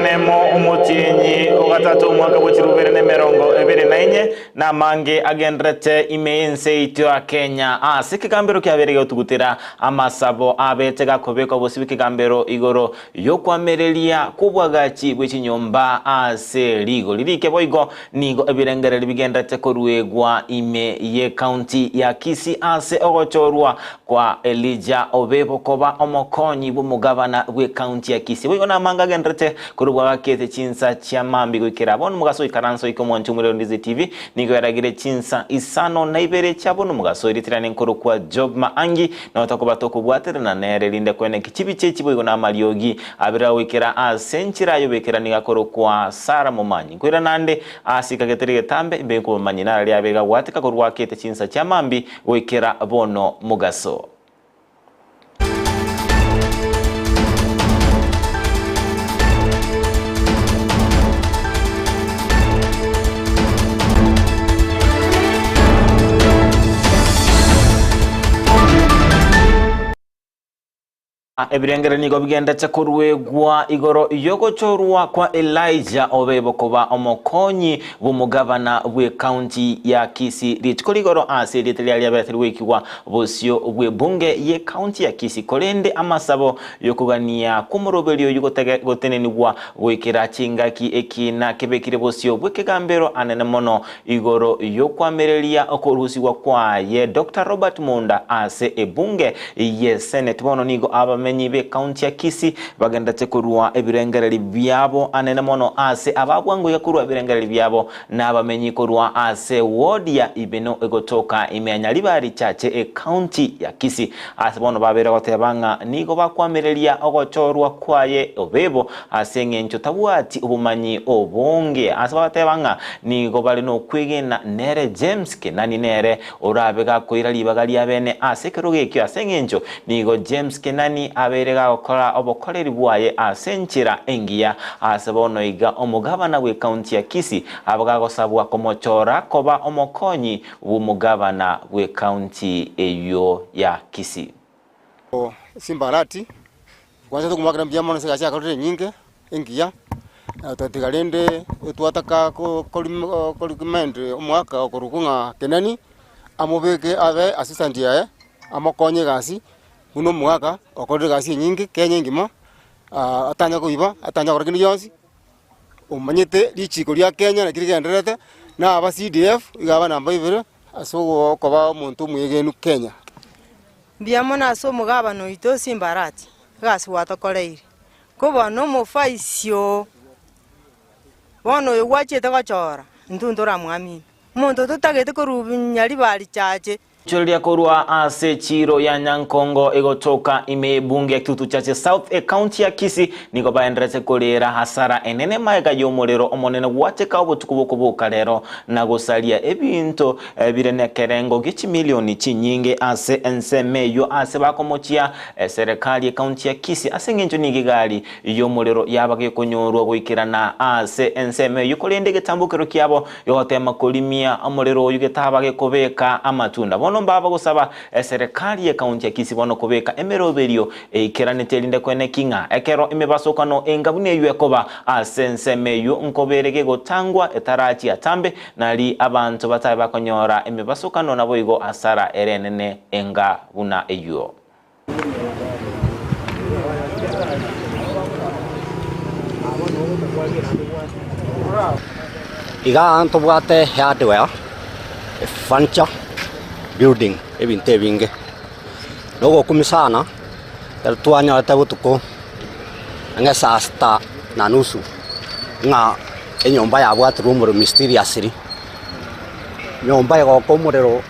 nemo umutienyi ugatatu mwaka w'ikirubere n'emirongo ebere nainye na MAANGI agendrete imeense ityo ya Kenya sikigambiro kyabereye tugutera amasabo abete gakobeka bose bikigambiro igoro yo kwamerelia kubwagachi bw'ikinyomba ase ligo lirike boigo nigo ebirengerere bigendrete koruegwa ime ye county ya Kisii ase ogochorwa kwa LYDIA obebo koba omokonyi bw'umugabana bwe county ya Kisii boigo na MAANGI agendrete kurubwa kete CHINSA chiamambi gwikira bono mugaso ikaranso ikomonchu muri Ndizi TV nigo yaragire CHINSA ISANO na IBERE chabono mugaso iritirane nkuru kwa job MAANGI na utakuba tokubwatira na nere linde kwene kichibi chechi boigo na maliogi abira wikira asenchira yo bekira nigakoro kwa Sara MOMANYI kwira nande asikageterige tambe imbe ko MOMANYI na ali abega watika kurwa kete CHINSA chiamambi wikira bono mugaso ebirengere nigo bigendetse kurwegwa igoro yogochorwa kwa LYDIA obebo koba omokonyi bw'umugabana bwe county ya Kisii ritko ligoro ase litelia yabatiriwekiwa bosio bwe bunge ye county ya Kisii kolende amasabo yokugania kumurobelio yugotege gotenenibwa wekera chingaki ekina kebekire bosio bwe kigambero anene mono igoro yokwamerelia okoruhusiwa kwa ye Dr. Robert Munda ase ebunge ye Senate bono nigo abamenyi be county ya Kisii bagendate kurwa ebirengereri byabo anene mono ase abagwango yakurwa ebirengereri byabo n'abamenyi kurwa ase ward ya Ibeno egotoka imenya libari chache e county ya Kisii ase bono babera gotebanga nigo bakwamerelia ogochorwa kwaye obebo ase ngencho tabwati ubumanyi obonge ase batebanga nigo bali no kwigena nere James Kenani nere orabega koira libagali abene ase kerogekyo ase ngencho nigo James Kenani aberega okora obokoreri bwaye asenchira engia asebono iga omugabana we county ya Kisii abaga sabwa komochora koba omokonyi bw'umugabana we county eyo ya Kisii simbarati kwanza tukumakira mbyamo nse gacha kalore nyinge engia tatigalende twataka kolimend omwaka okorukunga Kenani amobeke abe assistant yae amokonye gasi uno mwaka okorere gasi nyingi Kenya ngima atanya kuiba atanya koragini yonsi umanyite lichiko lya Kenya na kirigenderete na aba CDF igaba namba ibere aso koba omuntu mwegenu Kenya byamo naso mugabano ito simbarati gasi watokoreire kuba no mufaisio bono yogwachete gachora ndundura mwami muntu tutagete korubinya libali chache Chulia korwa ase chiro ya Nyankongo egotoka ime bunge kitutu chache South e county ya Kisii niko baendrese kolera hasara enene maega yomorero omonene wateka obutukubokoboka lero na gosalia ebinto birene kerengo gichi milioni chinyinge ase ensemeyo ase bakomochia serikali ya county ya Kisii ase ngencho nigigali yomorero yabage konyorwa goikirana ase ensemeyo kolende getambukero kyabo yotema kolimia omorero yugetabage kobeka amatunda bono mbaba gusaba serikali ya county ya Kisii bono kobeka emeroberio eikeranete linde kwene kinga ekero imebasokano engabune yekoba asensemeyo nkoberege gotangwa etarachi atambe nali abantu bataye bakonyora emebasokano nabo igo asara erenene enga buna eyo iga anto bwate hardware furniture building ebinte binge logo kumisana tuanya tabutuko nga sasta na nusu nga enyomba ya bwatu rumoro mysteriously nyomba ya komorero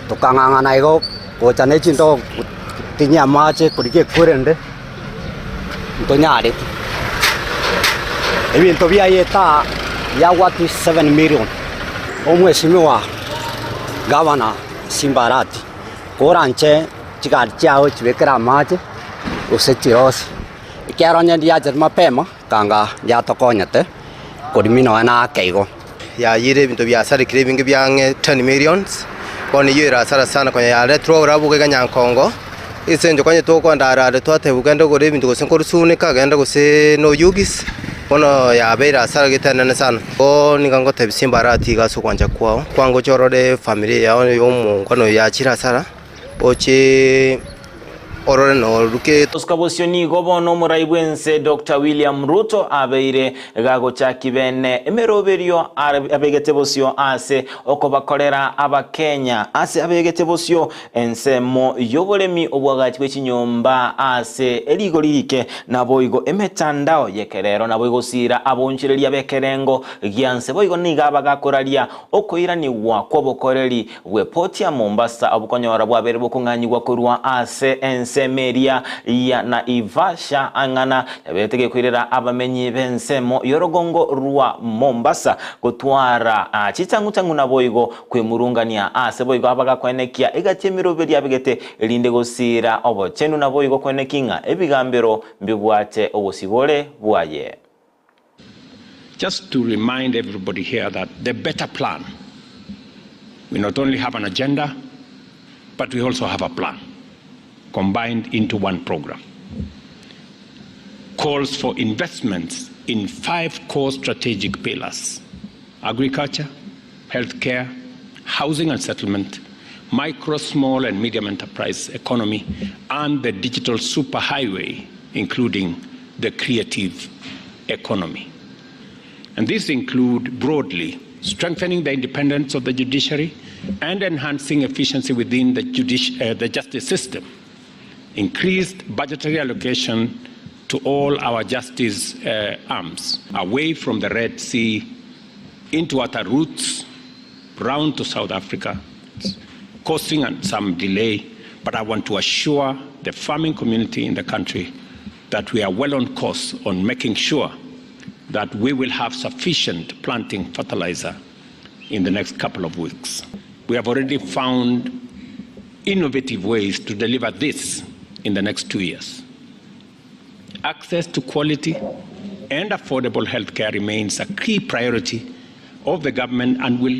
tokanganga na igo kochane chinto tinya mache kurike kurende ntonyare ebinto bya yeta ya watu 7 million omweshimiwa Gavana simbarati koranche chikari chao chibekera mache usechirosi ikiaronya ndiajer mapema kanga yatokonyete korimino na keigo ya yire bintu bya sare craving byange 10 millions koni yira sara sana kwa ya retro rabuke ganyankongo isenjo kwanye to kwa ndara twate bugendo gore bintu gose nkorusune kagenda gose no yugis Kono ya beira asara gitana sana. O nikango tebsimbarati gaso kwanja kwao. Kwango chorode familia yao yomu kono ya chira sara. Oche orore no ruke Oskabosioni gobono muraibwense Dr. William Ruto abeire gago chakibene emeroberio abegetebosio ase okobakorera abakenya ase abegetebosio ensemo yobolemi obwagati bw'ekinyomba ase eligolirike naboigo emetandao yekerero naboigo sira abonchireria bekerengo gyanse boigo niga bagakoraria okoiraniwa kwobokoreri bwepoti ya Mombasa obukonyora bwabere bukunganyigwa kurwa ase semeria ya na Ivasha angana yabetege kwirera abamenyi bensemo yorogongo rwa Mombasa gutwara chichangu na boigo kwemurungania ase boigo abaga kwenekia egatemiro abigete elinde gosira obo chenu na boigo kwenekinga ebigambero mbibwate obosibole bwaye. Just to remind everybody here that the better plan, we not only have an agenda, but we also have a plan combined into one program. Calls for investments in 5 core strategic pillars: agriculture, healthcare, housing and settlement, micro, small and medium enterprise economy, and the digital superhighway, including the creative economy. And these include broadly strengthening the independence of the judiciary and enhancing efficiency within the justice system, increased budgetary allocation to all our justice arms, away from the Red Sea into other routes, round to South Africa, causing some delay, but I want to assure the farming community in the country that we are well on course on making sure that we will have sufficient planting fertilizer in the next couple of weeks. We have already found innovative ways to deliver this in the next 2 years. Access to quality and affordable healthcare remains a key priority of the government and will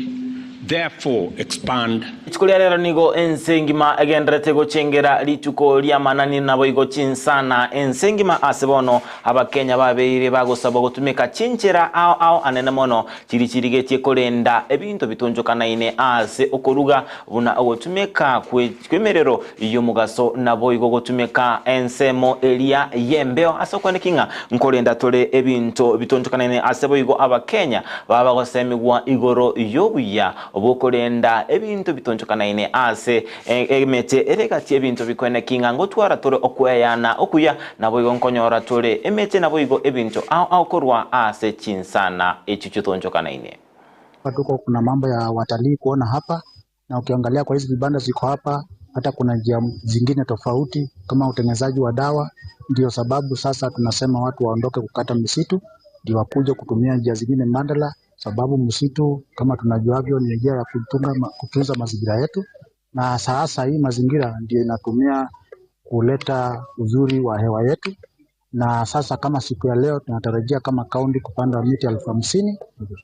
therefore expand. Chikuliarero nigo ensengima agendrete gochengera lituko lya manani nabo igo CHINSA na ensengima asebono abakenya babeire bagosaba gutumika chinchera ao anene mono chirichirigetie kolenda ebintu bitonjokana ine ase okoruga buna ogutumika kwemerero yomugaso nabo igo gutumika ensemo elia yembeo asokwanekinga nkolenda tole ebintu bitonjokana ine asebo igo abakenya baba gosemigwa igoro yobuya obukolenda ebintu bitonjokana ine ase emete eregati ebintu bikwenekinga ngotwara tole okweyana okuya nabo igo nkonyora tole emete nabo igo ebintu au korwa ase CHINSA na echichotonjokana ine. Tuko kuna mambo ya watalii kuona hapa, na ukiangalia kwa hizi vibanda ziko hapa, hata kuna njia zingine tofauti kama utengenezaji wa dawa. Ndio sababu sasa tunasema watu waondoke kukata misitu, ndio wakuje kutumia njia zingine mandala, sababu msitu kama tunajuavyo ni njia ya kutunza mazingira yetu, na sasa hii mazingira ndio inatumia kuleta uzuri wa hewa yetu. Na sasa kama siku ya leo tunatarajia kama kaunti kupanda miti 50,000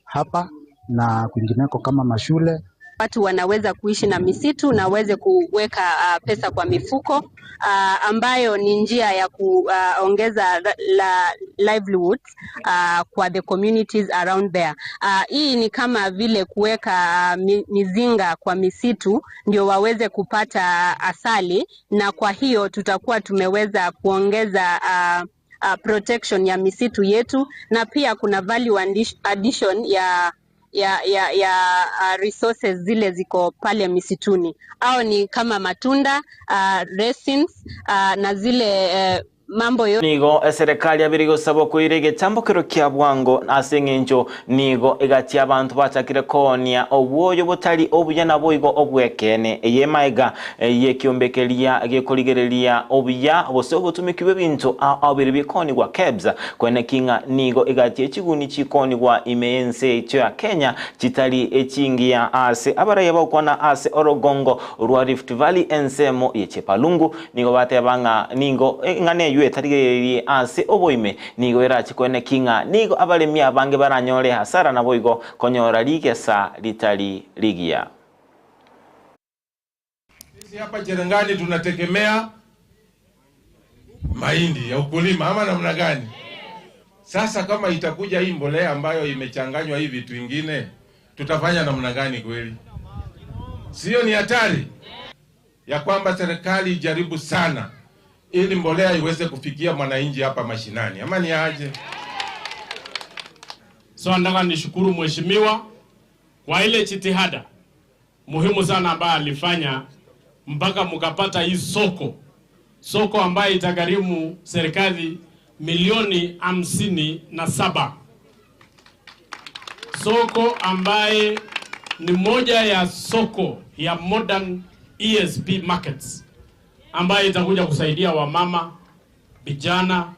hapa na kwingineko kama mashule. Watu wanaweza kuishi na misitu na waweze kuweka pesa kwa mifuko, ambayo ni njia ya kuongeza livelihoods kwa the communities around there. Hii ni kama vile kuweka mizinga kwa misitu ndio waweze kupata asali, na kwa hiyo tutakuwa tumeweza kuongeza protection ya misitu yetu, na pia kuna value addition ya resources zile ziko pale misituni, au ni kama matunda, resins, na zile mambo yo nigo serikali abirigo sabo kuirege tambokero kya bwango asengenjo nigo egati abantu bachakire konia obwoyo botali obuya naboigo obwekene eyemaiga yekyombekelia gekoligerelia obuya bose obutumikiwe bintu abiri bikoni gwa kebza kwene kinga nigo egati ekiguni chikoni gwa imense ya Kenya chitali echingia ase abaraye bakona ase orogongo rwa Rift Valley ensemo yechepalungu nigo batebanga nigo ngane etarigeri ase oboime nigo erachikwene kinga nigo abalemi abange baranyore hasara na boigo konyora ligesa litali ligia. Sisi hapa Cherangani tunategemea mahindi ya ukulima ama namna gani? Sasa kama itakuja hii mbolea ambayo imechanganywa hivi vitu vingine, tutafanya namna gani kweli? Sio ni hatari ya kwamba serikali ijaribu sana ili mbolea iweze kufikia mwananchi hapa mashinani, ama ni aje? So nataka nishukuru mheshimiwa kwa ile jitihada muhimu sana ambayo alifanya mpaka mkapata hii soko ambayo itagharimu serikali milioni 57. Soko ambaye ni moja ya soko ya modern ESP markets ambayo itakuja kusaidia wamama, vijana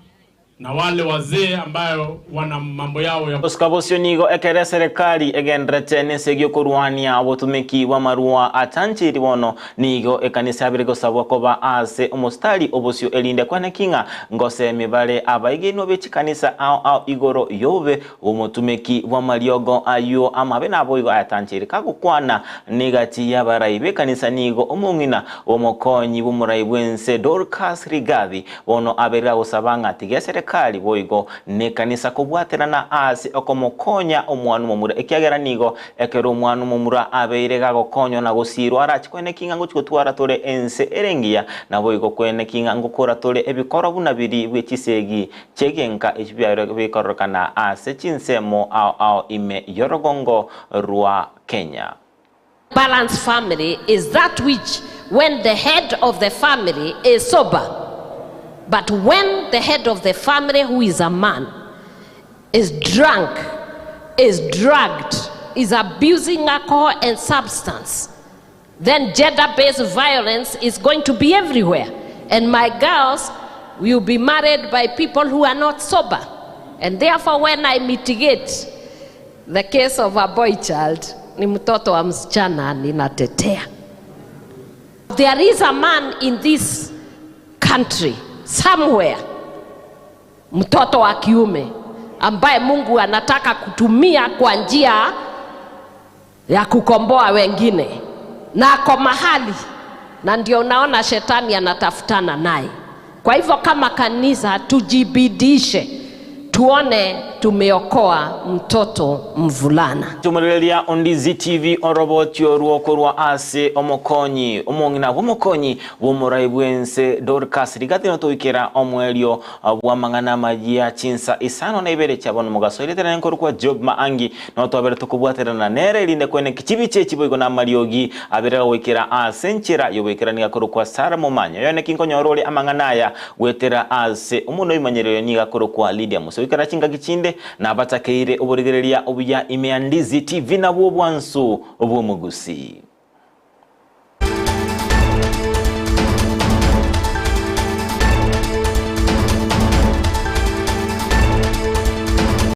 na wale wazee ambayo wana mambo yao ya Uskabosyo nigo ekere serikali egenrete nesegyo kuruania wotumiki wa marua atanchiri wono nigo ekanisa abirego sabwa koba ase umustari obosyo elinde kwana kinga ngose mibale abaigeno bechikanisa au igoro yobe umutumiki wa mariogo ayo amabe nabo igo atanchiri kagukwana negati yabaraibe kanisa nigo umungina omokonyi bumuraibwense Dorcas Rigathi wono abera usabanga tigese kali boigo ne kanisa kubwaterana asi okomokonya omwanu momura ekiagera nigo ekero omwanu momura abeire gagokonyo na gusirwa arachikwene kinga ngutwara tore ense erengia na boigo kwene kinga ngukora tore ebikoro bunabiri bwechisegi chegenka echibyaro bikorokana ase chinsemo au ime yorogongo rwa Kenya. Balanced family is that which when the head of the family is sober. But when the head of the family, who is a man, is drunk, is drugged, is abusing alcohol and substance, then gender-based violence is going to be everywhere. And my girls will be married by people who are not sober. And therefore, when I mitigate the case of a boy child, ni mtoto wa msichana ninatetea. There is a man in this country somewhere, mtoto wa kiume ambaye Mungu anataka kutumia kwa njia ya kukomboa wengine, na ako mahali, na ndio unaona shetani anatafutana naye. Kwa hivyo kama kanisa tujibidishe, tuone tumeokoa mtoto mvulana. Tumulelia Ndizi TV orobotyo ruokorwa ase omokonyi omongina omokonyi womuraibwense Dorcas Rigathi no toikera omwelio bwa mangana majia CHINSA ISANO na IBERE chabona mugaso iletera nkoro kwa Job MAANGI no tobere tukubwaterana nere linde kwene kichibi chechibo igona mariogi abera wekera ase nchira yobekera nigakoro kwa Sara MOMANYI yone kinkonyorole amanganaya wetera ase umuno imanyerero nigakoro kwa LYDIA MOSE ikara chinga kichinde na batakeire oburigereria obuya ime Ndizi TV na bwo bwansu obwo Gusii.